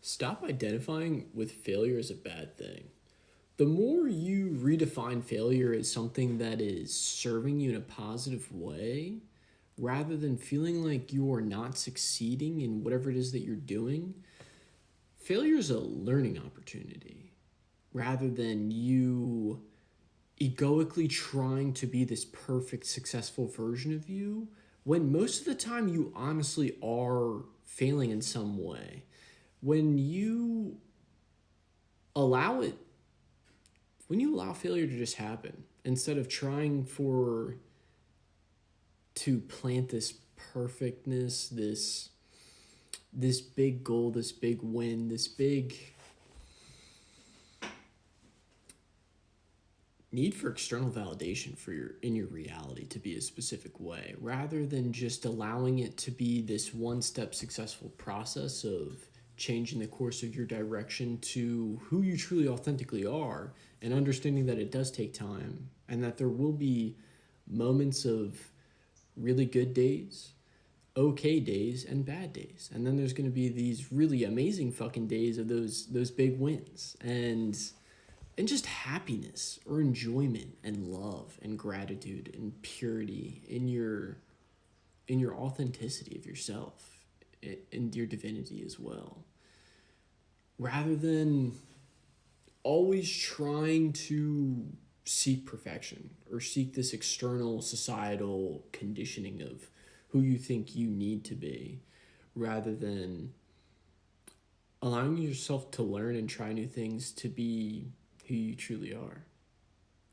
Stop identifying with failure as a bad thing. The more you redefine failure as something that is serving you in a positive way, rather than feeling like you are not succeeding in whatever it is that you're doing, failure is a learning opportunity rather than you egoically trying to be this perfect, successful version of you when most of the time you honestly are failing in some way. When you allow it, when you allow failure to just happen, instead of trying for to plant this perfectness, this big goal, this big win, this big need for external validation for your reality to be a specific way, rather than just allowing it to be this one step successful process of changing the course of your direction to who you truly authentically are, and understanding that it does take time and that there will be moments of really good days, okay days, and bad days, and then there's going to be these really amazing fucking days of those big wins, and just happiness or enjoyment and love and gratitude and purity in your authenticity of yourself and your divinity as well, rather than always trying to seek perfection or seek this external societal conditioning of who you think you need to be, rather than allowing yourself to learn and try new things to be who you truly are.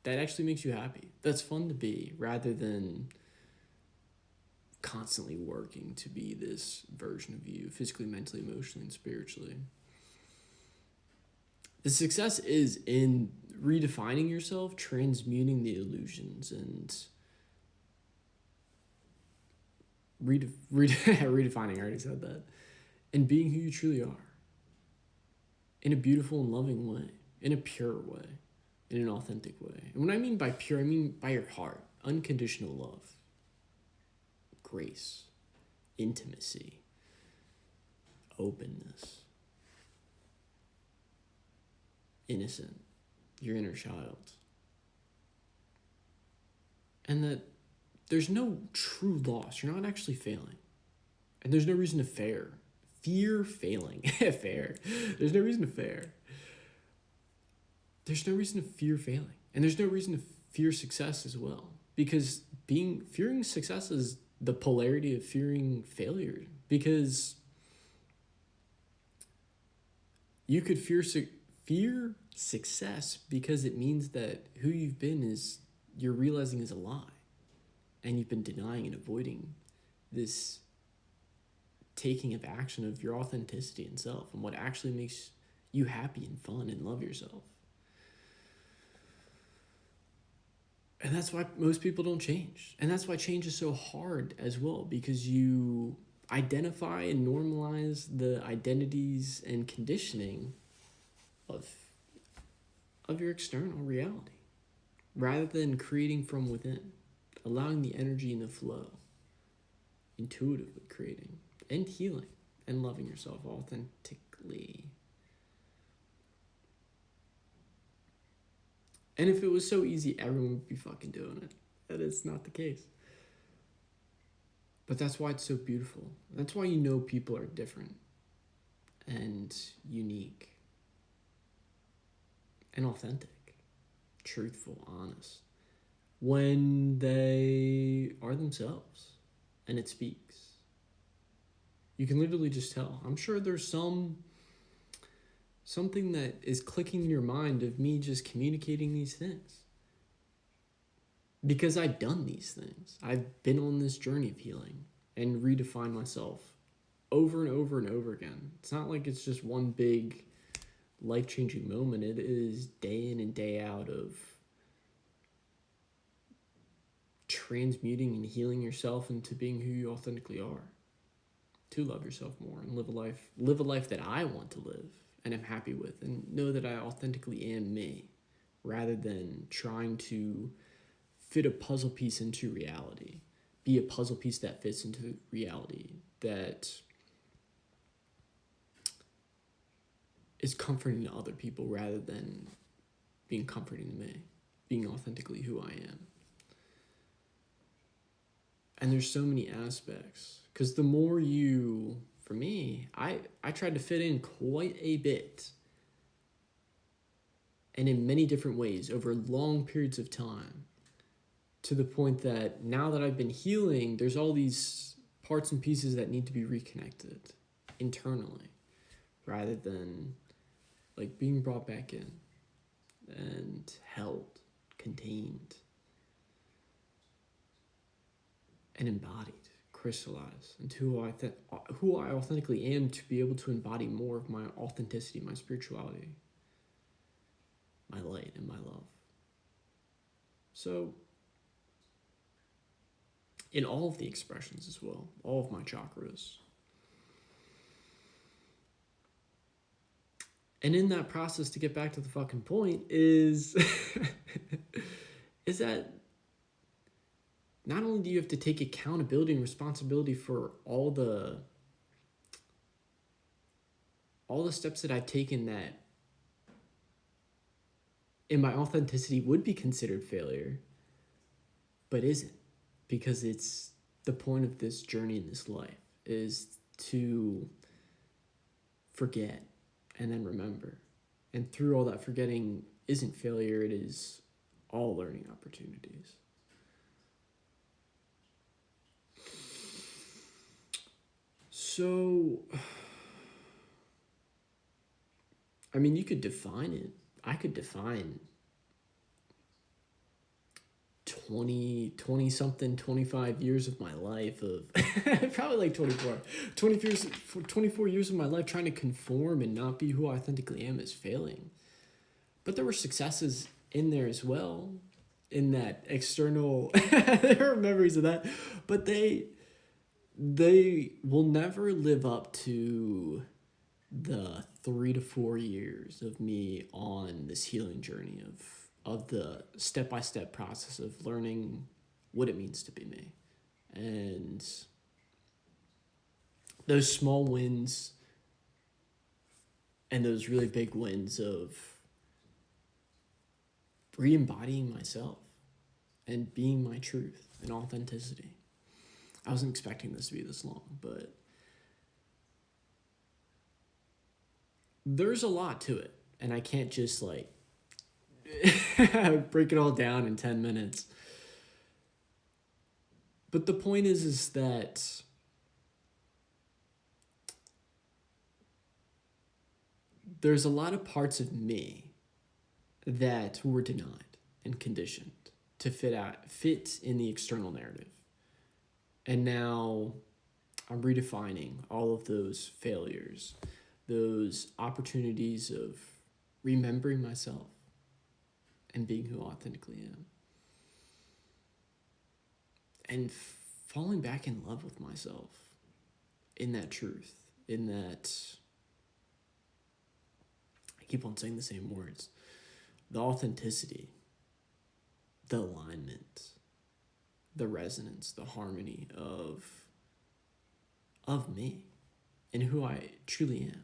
That actually makes you happy. That's fun to be, rather than constantly working to be this version of you, physically, mentally, emotionally, and spiritually. The success is in redefining yourself, transmuting the illusions, and redefining, I already said that, and being who you truly are in a beautiful and loving way, in a pure way, in an authentic way. And when I mean by pure, I mean by your heart. Unconditional love, grace, intimacy, openness, innocent, your inner child. And that there's no true loss. You're not actually failing. And there's no reason to fear failing. Fair. There's no reason to fear. There's no reason to fear failing. And there's no reason to fear success as well. Because fearing success is the polarity of fearing failure. Because you could fear success because it means that who you've been is you're realizing is a lie. And you've been denying and avoiding this taking of action of your authenticity and self and what actually makes you happy and fun and love yourself. And that's why most people don't change. And that's why change is so hard as well, because you identify and normalize the identities and conditioning of your external reality, rather than creating from within, allowing the energy and the flow, intuitively creating and healing and loving yourself authentically. And if it was so easy, everyone would be fucking doing it. That is not the case. But that's why it's so beautiful. That's why you know people are different and unique and authentic, truthful, honest, when they are themselves and it speaks. You can literally just tell. I'm sure there's something that is clicking in your mind of me just communicating these things. Because I've done these things. I've been on this journey of healing and redefined myself over and over and over again. It's not like it's just one big life-changing moment. It is day in and day out of transmuting and healing yourself into being who you authentically are. To love yourself more and live a life that I want to live and am happy with, and know that I authentically am me, rather than trying to fit a puzzle piece into reality, be a puzzle piece that fits into reality, that is comforting to other people rather than being comforting to me, being authentically who I am. And there's so many aspects, because the more you, for me, I tried to fit in quite a bit, and in many different ways over long periods of time, to the point that now that I've been healing, there's all these parts and pieces that need to be reconnected internally rather than like being brought back in and held, contained, and embodied, crystallized into who I authentically am, to be able to embody more of my authenticity, my spirituality, my light, and my love. So, in all of the expressions as well, all of my chakras. And in that process, to get back to the fucking point, is is that not only do you have to take accountability and responsibility for all the steps that I've taken that in my authenticity would be considered failure, but isn't, because it's the point of this journey in this life is to forget and then remember. And through all that forgetting isn't failure, it is all learning opportunities. So, I mean, you could define it. I could define 20 something, 25 years of my life of probably like 24 years of my life trying to conform and not be who I authentically am as failing. But there were successes in there as well, in that external, there are memories of that, but they will never live up to the 3 to 4 years of me on this healing journey of the step-by-step process of learning what it means to be me. And those small wins and those really big wins of re-embodying myself and being my truth and authenticity. I wasn't expecting this to be this long, but there's a lot to it, and I can't just like break it all down in 10 minutes. But the point is that there's a lot of parts of me that were denied and conditioned to fit in the external narrative. And now I'm redefining all of those failures, those opportunities of remembering myself and being who I authentically am. And falling back in love with myself in that truth, in that, I keep on saying the same words, the authenticity, the alignment, the resonance, the harmony of me and who I truly am,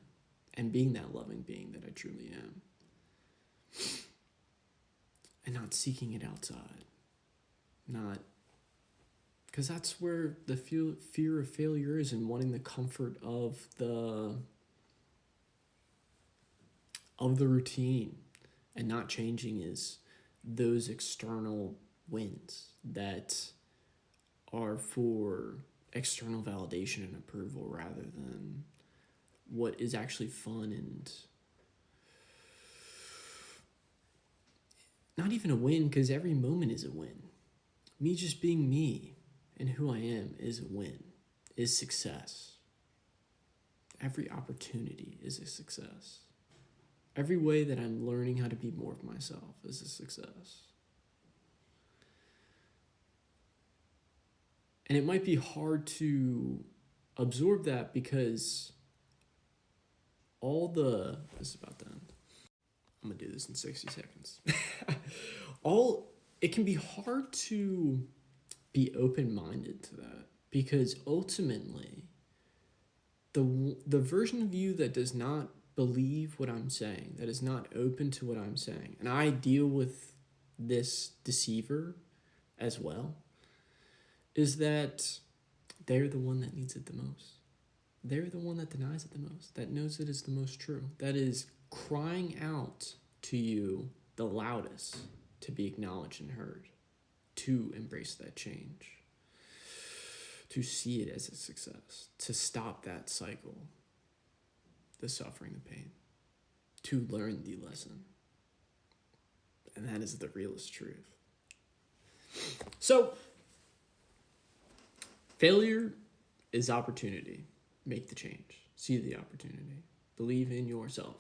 and being that loving being that I truly am, and not seeking it outside, not, because that's where the fear of failure is, and wanting the comfort of the routine and not changing is those external wins that are for external validation and approval rather than what is actually fun and not even a win, because every moment is a win. Me just being me and who I am is a win, is success. Every opportunity is a success. Every way that I'm learning how to be more of myself is a success. And it might be hard to absorb that because this is about to end. I'm gonna do this in 60 seconds. It can be hard to be open-minded to that, because ultimately the version of you that does not believe what I'm saying, that is not open to what I'm saying, and I deal with this deceiver as well, is that they're the one that needs it the most. They're the one that denies it the most, that knows it is the most true, that is crying out to you the loudest to be acknowledged and heard, to embrace that change, to see it as a success, to stop that cycle, the suffering, the pain, to learn the lesson. And that is the realest truth. So, failure is opportunity. Make the change. See the opportunity. Believe in yourself.